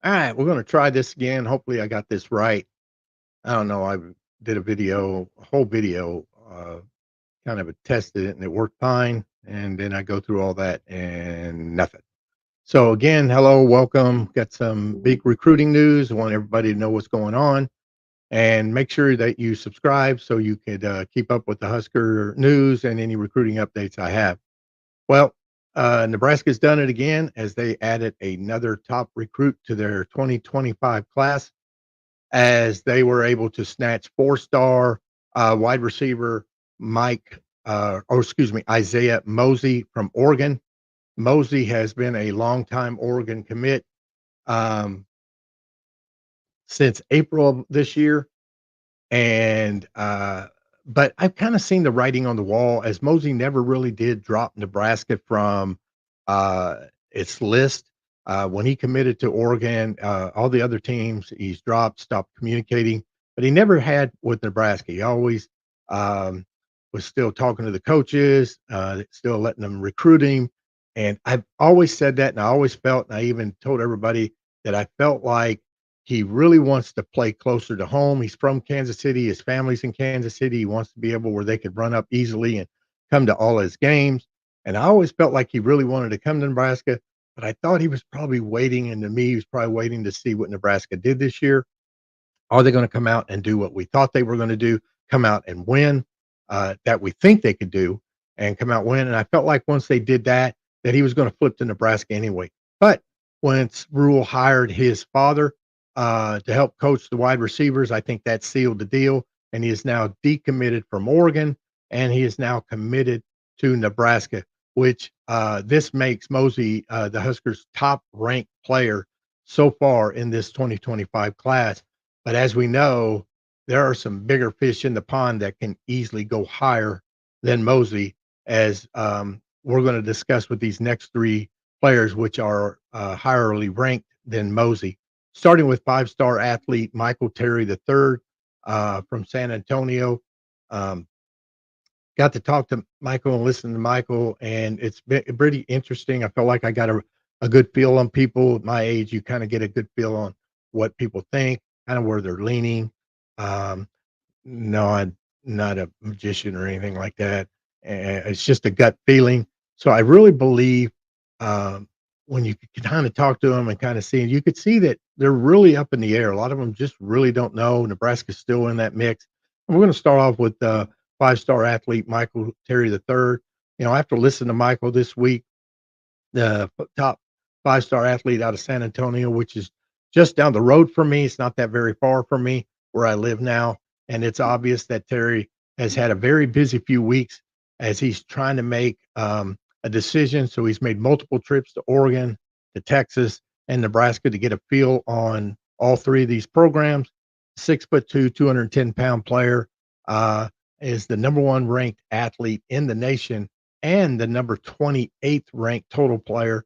All right, we're going to try this again. Hopefully, I got this right. I don't know. I did a whole video, kind of tested it, and it worked fine. And then I go through all that and nothing. So again, hello, welcome. Got some big recruiting news. I want everybody to know what's going on, and make sure that you subscribe so you could keep up with the Husker news and any recruiting updates I have. Well, Nebraska's done it again as they added another top recruit to their 2025 class, as they were able to snatch four-star wide receiver Isaiah Mosey from Oregon. Mosey has been a longtime Oregon commit um, since April of this year, and but I've kind of seen the writing on the wall as Mosey never really did drop Nebraska from its list. When he committed to Oregon, all the other teams he's dropped, stopped communicating, but he never had with Nebraska. He always um, was still talking to the coaches, still letting them recruit him. And I've always said that, and I always felt, and I even told everybody that I felt like he really wants to play closer to home. He's from Kansas City. His family's in Kansas City. He wants to be able where they could run up easily and come to all his games. And I always felt like he really wanted to come to Nebraska, but I thought he was probably waiting. And to me, he was probably waiting to see what Nebraska did this year. Are they going to come out and do what we thought they were going to do? Come out and win, that we think they could do, and come out win. And I felt like once they did that, that he was going to flip to Nebraska anyway. But once Rule hired his father to help coach the wide receivers, I think that sealed the deal. And he is now decommitted from Oregon, and he is now committed to Nebraska, which this makes Mosey the Huskers' top ranked player so far in this 2025 class. But as we know, there are some bigger fish in the pond that can easily go higher than Mosey, as we're going to discuss with these next three players, which are higherly ranked than Mosey. Starting with five-star athlete Michael Terry III from San Antonio. Um, Got to talk to Michael and listen to Michael, and it's been pretty interesting. I felt like I got a good feel on people at my age. You kind of get a good feel on what people think, kind of where they're leaning. Um, no, I'm not a magician or anything like that. It's just a gut feeling. So I really believe when you could kind of talk to them and kind of see, you could see that they're really up in the air. A lot of them just really don't know. Nebraska's still in that mix. And we're going to start off with five-star athlete Michael Terry III. After listening to Michael this week, the top five-star athlete out of San Antonio, which is just down the road from me. It's not that very far from me where I live now. And it's obvious that Terry has had a very busy few weeks as he's trying to make a decision. So he's made multiple trips to Oregon, to Texas, and Nebraska to get a feel on all three of these programs. 6'2", 210-pound player, is the number one ranked athlete in the nation and the number 28th ranked total player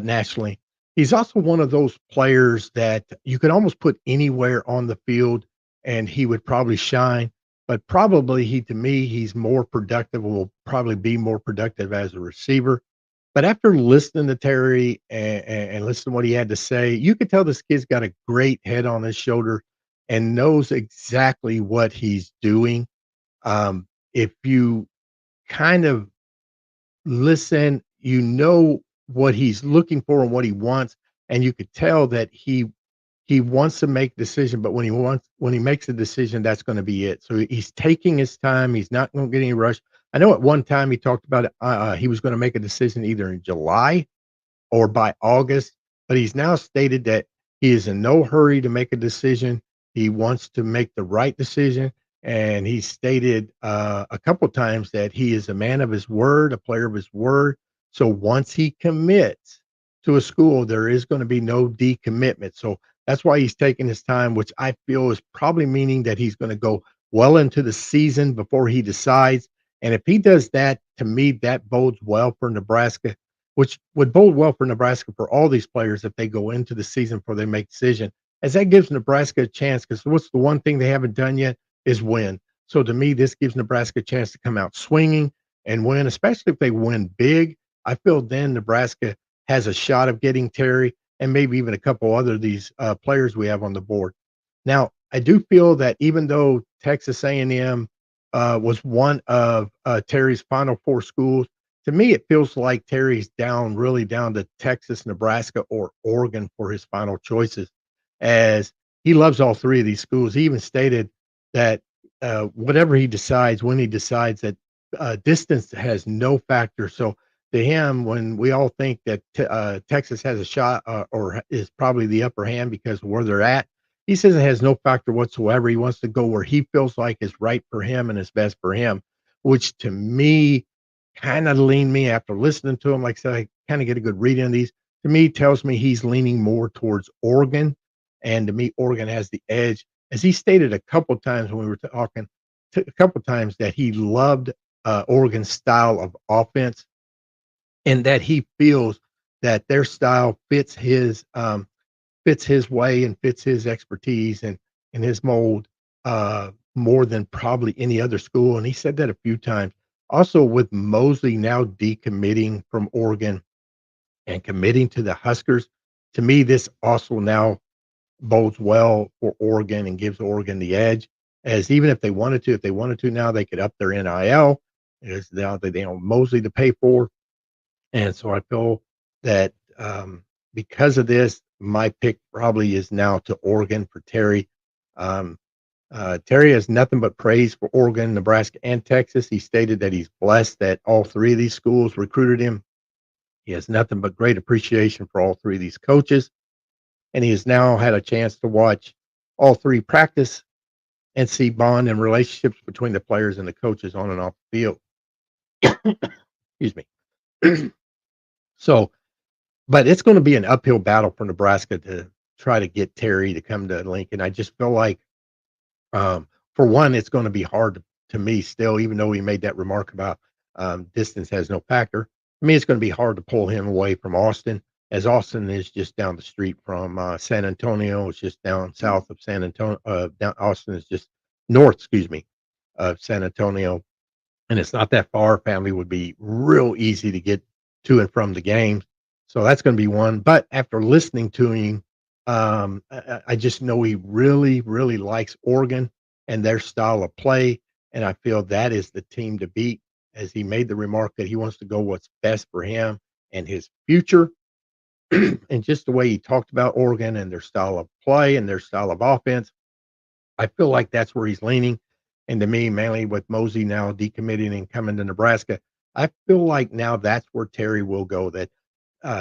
nationally. He's also one of those players that you could almost put anywhere on the field and he would probably shine. But probably to me, he's more productive, will probably be more productive as a receiver. But after listening to Terry and listening to what he had to say, you could tell this kid's got a great head on his shoulder and knows exactly what he's doing. If you kind of listen, what he's looking for and what he wants, and you could tell that he wants to make decision, but when he makes a decision, that's going to be it. So he's taking his time. He's not going to get any rush. I know at one time he talked about it, he was going to make a decision either in July or by August, but he's now stated that he is in no hurry to make a decision. He wants to make the right decision. And he stated a couple of times that he is a man of his word, a player of his word. So once he commits to a school, there is going to be no decommitment. So that's why he's taking his time, which I feel is probably meaning that he's going to go well into the season before he decides. And if he does that, to me, that bodes well for Nebraska, which would bode well for Nebraska for all these players if they go into the season before they make decision, as that gives Nebraska a chance. Because what's the one thing they haven't done yet is win. So to me, this gives Nebraska a chance to come out swinging and win, especially if they win big. I feel then Nebraska has a shot of getting Terry. and maybe even a couple other of these players we have on the board. Now, I do feel that even though Texas A&M was one of Terry's Final Four schools, to me, it feels like Terry's down, really down to Texas, Nebraska, or Oregon for his final choices, as he loves all three of these schools. He even stated that whatever he decides, when he decides that distance has no factor. So to him, when we all think that Texas has a shot or is probably the upper hand because of where they're at, he says it has no factor whatsoever. He wants to go where he feels like is right for him and is best for him, which to me kind of lean me after listening to him. Like I said, I kind of get a good reading on these. To me, tells me he's leaning more towards Oregon, and to me, Oregon has the edge. As he stated a couple times when we were talking, a couple times that he loved Oregon's style of offense, and that he feels that their style fits his way and fits his expertise and his mold more than probably any other school. And he said that a few times. Also, with Mosley now decommitting from Oregon and committing to the Huskers, to me, this also now bodes well for Oregon and gives Oregon the edge. As even if they wanted to now, they could up their NIL. Is now that they own Mosley to pay for, and so I feel that because of this, my pick probably is now to Oregon for Terry. Um, Terry has nothing but praise for Oregon, Nebraska, and Texas. He stated that he's blessed that all three of these schools recruited him. He has nothing but great appreciation for all three of these coaches, and he has now had a chance to watch all three practice and see bond and relationships between the players and the coaches on and off the field. Excuse me. So, but it's going to be an uphill battle for Nebraska to try to get Terry to come to Lincoln. I just feel like, for one, it's going to be hard to me still, even though he made that remark about distance has no factor. I mean, it's going to be hard to pull him away from Austin, as Austin is just down the street from San Antonio. It's just down south of San Antonio. Down Austin is just north, excuse me, of San Antonio, and it's not that far. Family would be real easy to get to and from the games. So that's going to be one. But after listening to him, I just know he really, really likes Oregon and their style of play. And I feel that is the team to beat, as he made the remark that he wants to go what's best for him and his future. And just the way he talked about Oregon and their style of play and their style of offense, I feel like that's where he's leaning. And to me, mainly with Mosey now decommitting and coming to Nebraska, I feel like now that's where Terry will go, that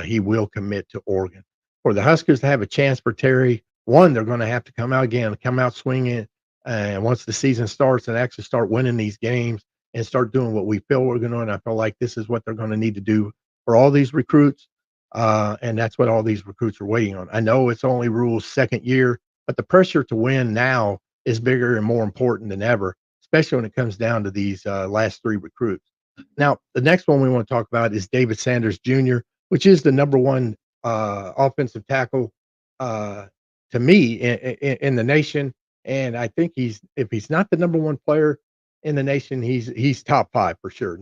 he will commit to Oregon. For the Huskers to have a chance for Terry, one, they're going to have to come out again, come out swinging. And once the season starts and actually start winning these games and start doing what we feel we're going to do, and I feel like this is what they're going to need to do for all these recruits. And that's what all these recruits are waiting on. I know it's only Rule's second year, but the pressure to win now is bigger and more important than ever, especially when it comes down to these last three recruits. Now, the next one we want to talk about is David Sanders Jr., which is the number one offensive tackle uh, to me in the nation. And I think if he's not the number one player in the nation, he's top five for sure.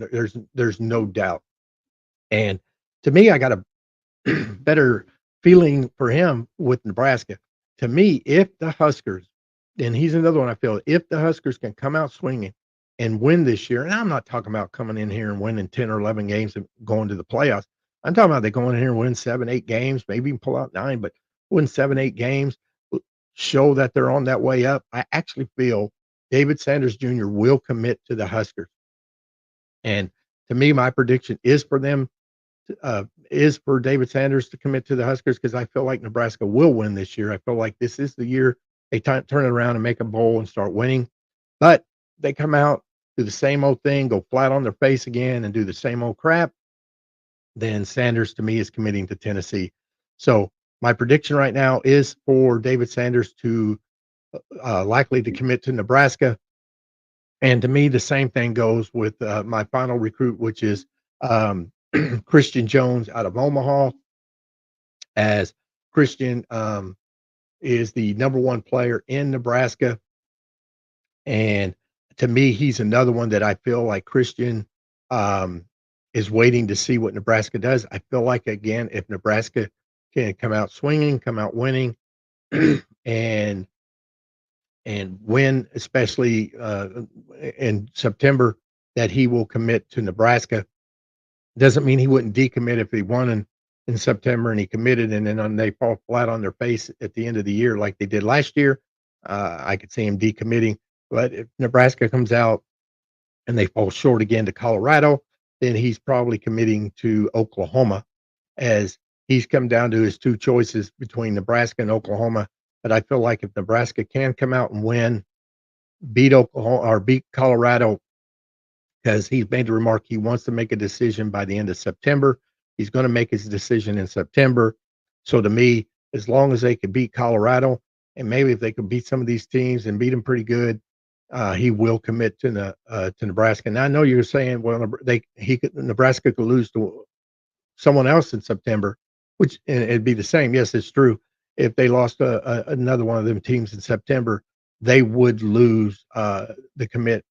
There's no doubt. And to me, I got a better feeling for him with Nebraska. To me, if the Huskers, and he's another one I feel, if the Huskers can come out swinging and win this year, and I'm not talking about coming in here and winning 10 or 11 games and going to the playoffs. I'm talking about they go in here and win 7, 8 games, maybe even pull out 9, but win 7, 8 games, show that they're on that way up. I actually feel David Sanders Jr. will commit to the Huskers. And to me, my prediction is for David Sanders to commit to the Huskers, because I feel like Nebraska will win this year. I feel like this is the year they turn it around and make a bowl and start winning. But they come out, do the same old thing, go flat on their face again, and do the same old crap. Then Sanders, to me, is committing to Tennessee. So my prediction right now is for David Sanders to likely to commit to Nebraska. And to me, the same thing goes with my final recruit, which is um, Christian Jones out of Omaha, as Christian is the number one player in Nebraska. And to me, he's another one that I feel like Christian um, is waiting to see what Nebraska does. I feel like, again, if Nebraska can come out swinging, come out winning, and win, especially in September, that he will commit to Nebraska. Doesn't mean he wouldn't decommit if he won in September and he committed, and then they fall flat on their face at the end of the year like they did last year. I could see him decommitting. But if Nebraska comes out and they fall short again to Colorado, then he's probably committing to Oklahoma, as he's come down to his two choices between Nebraska and Oklahoma. But I feel like if Nebraska can come out and win, beat Oklahoma or beat Colorado, because he's made the remark he wants to make a decision by the end of September. He's going to make his decision in September. So to me, as long as they could beat Colorado, and maybe if they could beat some of these teams and beat them pretty good, he will commit to Nebraska. Now I know you're saying, well, Nebraska could lose to someone else in September, which and it'd be the same. Yes, it's true. If they lost another one of them teams in September, they would lose the commit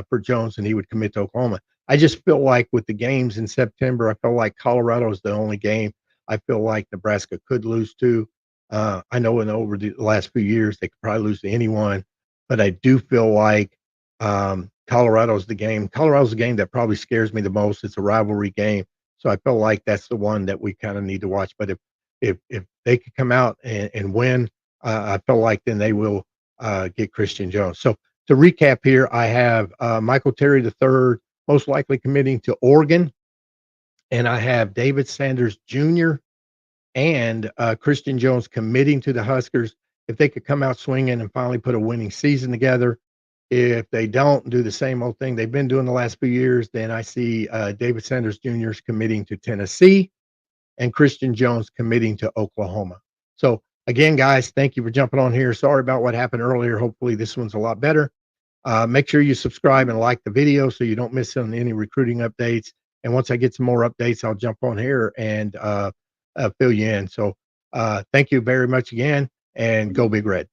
for Jones, and he would commit to Oklahoma. I just feel like with the games in September, I feel like Colorado is the only game I feel like Nebraska could lose to. I know in over the last few years they could probably lose to anyone, but I do feel like Colorado's the game. Colorado's the game that probably scares me the most. It's a rivalry game, so I feel like that's the one that we kind of need to watch. But if they could come out and win, I feel like then they will get Christian Jones. So to recap here, I have Michael Terry III most likely committing to Oregon, and I have David Sanders Jr. and Christian Jones committing to the Huskers. If they could come out swinging and finally put a winning season together, if they don't do the same old thing they've been doing the last few years, then I see David Sanders Jr. committing to Tennessee and Christian Jones committing to Oklahoma. So again, guys, thank you for jumping on here. Sorry about what happened earlier. Hopefully this one's a lot better. Make sure you subscribe and like the video so you don't miss on any recruiting updates. And once I get some more updates, I'll jump on here and fill you in. So thank you very much again, and go Big Red.